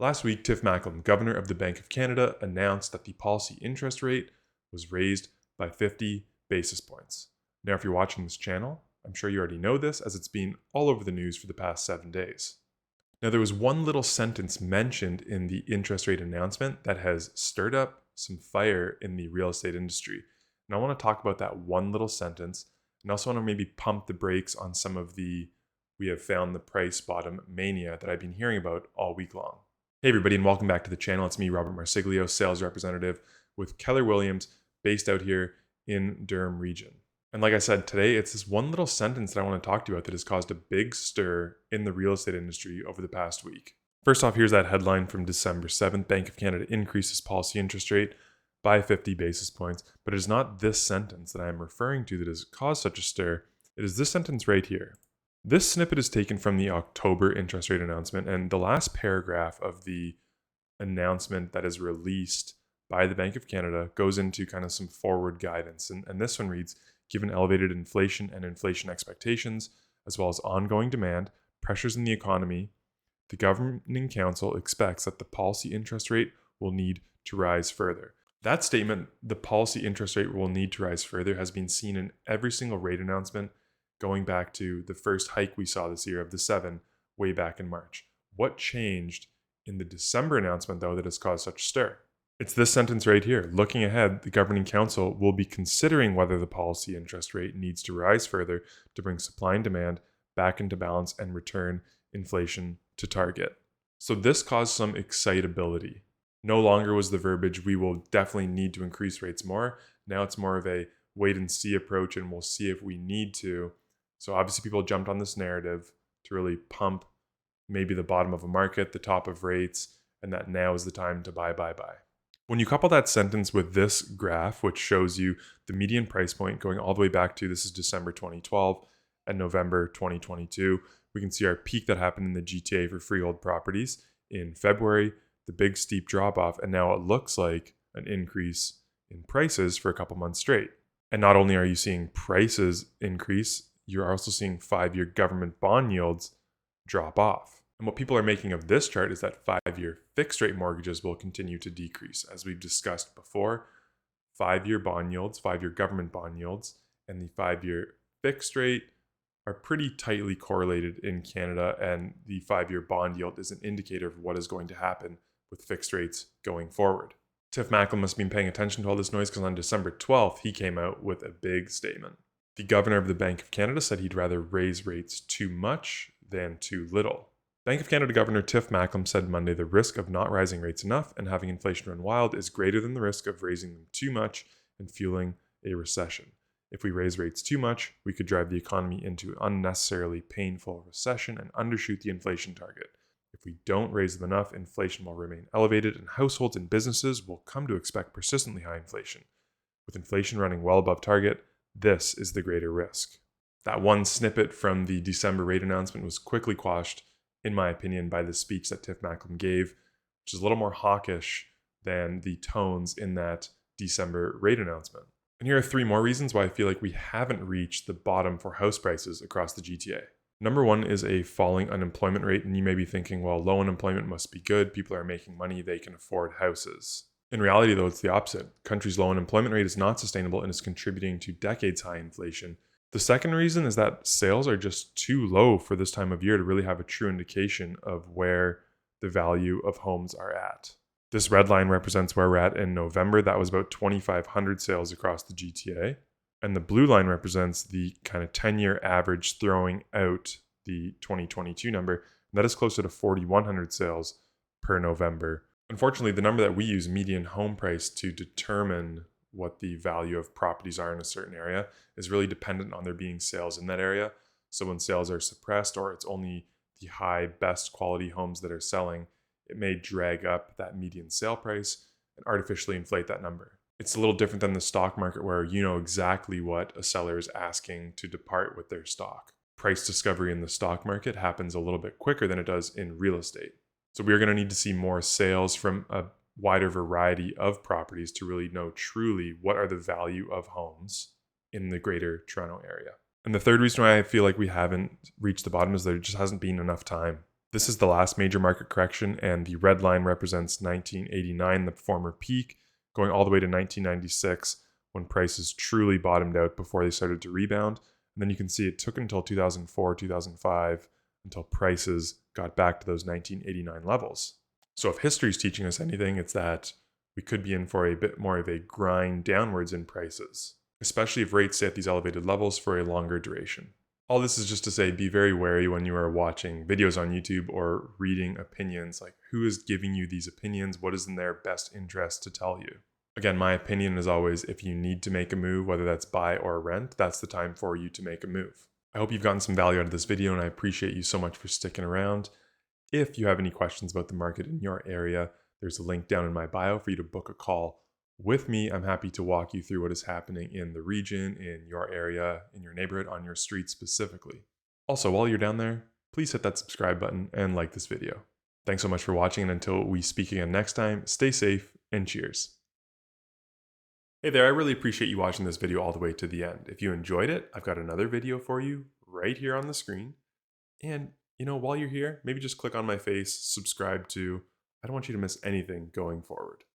Last week, Tiff Macklem, Governor of the Bank of Canada, announced that the policy interest rate was raised by 50 basis points. Now, if you're watching this channel, I'm sure you already know this as it's been all over the news for the past 7 days. Now, there was one little sentence mentioned in the interest rate announcement that has stirred up some fire in the real estate industry. And I want to talk about that one little sentence and also want to maybe pump the brakes on some of the "we have found the price bottom" mania that I've been hearing about all week long. Hey everybody, and welcome back to the channel. It's me, Robert Marsiglio, sales representative with Keller Williams, based out here in Durham region. And like I said, today it's this one little sentence that I want to talk to you about that has caused a big stir in the real estate industry over the past week. First off, here's that headline from December 7th. Bank of Canada increases policy interest rate by 50 basis points. But it is not this sentence that I am referring to that has caused such a stir. It is this sentence right here. This snippet is taken from the October interest rate announcement, and the last paragraph of the announcement that is released by the Bank of Canada goes into kind of some forward guidance. And this one reads, given elevated inflation and inflation expectations, as well as ongoing demand, pressures in the economy, the Governing Council expects that the policy interest rate will need to rise further. That statement, the policy interest rate will need to rise further, has been seen in every single rate announcement going back to the first hike we saw this year of the 7 way back in March. What changed in the December announcement, though, that has caused such stir? It's this sentence right here. Looking ahead, the Governing Council will be considering whether the policy interest rate needs to rise further to bring supply and demand back into balance and return inflation to target. So this caused some excitability. No longer was the verbiage, we will definitely need to increase rates more. Now it's more of a wait and see approach, and we'll see if we need to. So obviously people jumped on this narrative to really pump maybe the bottom of a market, the top of rates, and that now is the time to buy. When you couple that sentence with this graph, which shows you the median price point going all the way back to, this is December 2012 and November 2022, we can see our peak that happened in the GTA for freehold properties in February, the big steep drop off, and now it looks like an increase in prices for a couple months straight. And not only are you seeing prices increase, you're also seeing 5-year government bond yields drop off. And what people are making of this chart is that 5-year fixed rate mortgages will continue to decrease. As we've discussed before, 5-year bond yields, 5-year government bond yields, and the 5-year fixed rate are pretty tightly correlated in Canada, and the 5-year bond yield is an indicator of what is going to happen with fixed rates going forward. Tiff Macklem must have been paying attention to all this noise because on December 12th, he came out with a big statement. The governor of the Bank of Canada said he'd rather raise rates too much than too little. Bank of Canada Governor Tiff Macklem said Monday the risk of not rising rates enough and having inflation run wild is greater than the risk of raising them too much and fueling a recession. If we raise rates too much, we could drive the economy into an unnecessarily painful recession and undershoot the inflation target. If we don't raise them enough, inflation will remain elevated and households and businesses will come to expect persistently high inflation. With inflation running well above target, this is the greater risk. That one snippet from the December rate announcement was quickly quashed, in my opinion, by the speech that Tiff Macklem gave, which is a little more hawkish than the tones in that December rate announcement. And here are 3 more reasons why I feel like we haven't reached the bottom for house prices across the GTA. Number 1 is a falling unemployment rate, and you may be thinking, well, low unemployment must be good. People are making money, they can afford houses. In reality, though, it's the opposite. Country's low unemployment rate is not sustainable and is contributing to decades-high inflation. The second reason is that sales are just too low for this time of year to really have a true indication of where the value of homes are at. This red line represents where we're at in November. That was about 2,500 sales across the GTA. And the blue line represents the kind of 10-year average, throwing out the 2022 number. And that is closer to 4,100 sales per November. Unfortunately, the number that we use, median home price, to determine what the value of properties are in a certain area is really dependent on there being sales in that area. So when sales are suppressed or it's only the high, best quality homes that are selling, it may drag up that median sale price and artificially inflate that number. It's a little different than the stock market where you know exactly what a seller is asking to depart with their stock. Price discovery in the stock market happens a little bit quicker than it does in real estate. So we're going to need to see more sales from a wider variety of properties to really know truly what are the value of homes in the greater Toronto area. And the third reason why I feel like we haven't reached the bottom is there just hasn't been enough time. This is the last major market correction, and the red line represents 1989, the former peak, going all the way to 1996 when prices truly bottomed out before they started to rebound. And then you can see it took until 2004, 2005 until prices got back to those 1989 levels. So if history is teaching us anything, it's that we could be in for a bit more of a grind downwards in prices, especially if rates stay at these elevated levels for a longer duration. All this is just to say, be very wary when you are watching videos on YouTube or reading opinions. Like, who is giving you these opinions? What is in their best interest to tell you? Again, my opinion is always, if you need to make a move, whether that's buy or rent, that's the time for you to make a move. I hope you've gotten some value out of this video, and I appreciate you so much for sticking around. If you have any questions about the market in your area, there's a link down in my bio for you to book a call with me. I'm happy to walk you through what is happening in the region, in your area, in your neighborhood, on your street specifically. Also, while you're down there, please hit that subscribe button and like this video. Thanks so much for watching, and until we speak again next time, stay safe and cheers. Hey there, I really appreciate you watching this video all the way to the end. If you enjoyed it, I've got another video for you right here on the screen. And, while you're here, maybe just click on my face, subscribe to. I don't want you to miss anything going forward.